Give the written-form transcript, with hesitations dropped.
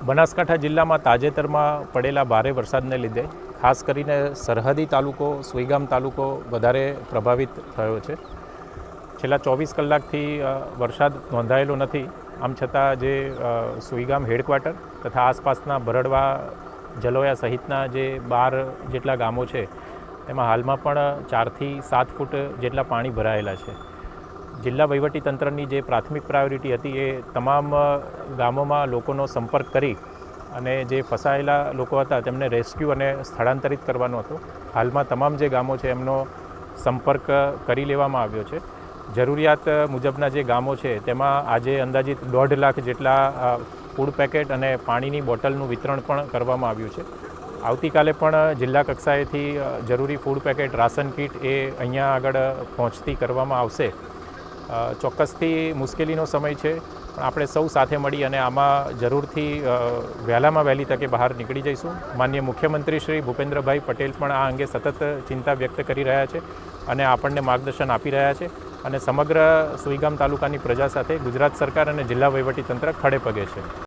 બનાસકાંઠા જિલ્લામાં તાજેતરમાં પડેલા ભારે વરસાદને લીધે ખાસ કરીને સરહદી તાલુકો સુઈગામ તાલુકો વધારે પ્રભાવિત થયો છે. છેલ્લા 24 કલાકથી વરસાદ નોંધાયેલો નથી. આમ છતાં જે સુઈગામ હેડક્વાર્ટર તથા આસપાસના ભરડવા જલોયા સહિતના જે 12 જેટલા ગામો છે તેમાં હાલમાં પણ 4 થી 7 ફૂટ જેટલા પાણી ભરાયેલા છે. જિલ્લા વહીવટીતંત્રની જે પ્રાથમિક પ્રાયોરિટી હતી એ તમામ ગામોમાં લોકોનો સંપર્ક કરી અને જે ફસાયેલા લોકો હતા તેમને રેસ્ક્યુ અને સ્થળાંતરિત કરવાનો હતો. હાલમાં તમામ જે ગામો છે એમનો સંપર્ક કરી લેવામાં આવ્યો છે. જરૂરિયાત મુજબના જે ગામો છે તેમાં આજે અંદાજિત 1.5 લાખ જેટલા ફૂડ પેકેટ અને પાણીની બોટલનું વિતરણ પણ કરવામાં આવ્યું છે. આવતીકાલે પણ જિલ્લા કક્ષાએથી જરૂરી ફૂડ પેકેટ રાશન કીટ એ અહીંયા આગળ પહોંચતી કરવામાં આવશે. ચોક્કસથી મુશ્કેલીનો સમય છે, પણ આપણે સૌ સાથે મળી અને આમાં જરૂરથી વહેલામાં વહેલી તકે બહાર નીકળી જઈશું. માનનીય મુખ્યમંત્રી શ્રી ભૂપેન્દ્રભાઈ પટેલ પણ આ અંગે સતત ચિંતા વ્યક્ત કરી રહ્યા છે અને આપણને માર્ગદર્શન આપી રહ્યા છે અને સમગ્ર સુઈગામ તાલુકાની પ્રજા સાથે ગુજરાત સરકાર અને જિલ્લા વહીવટીતંત્ર ખડે પગે છે.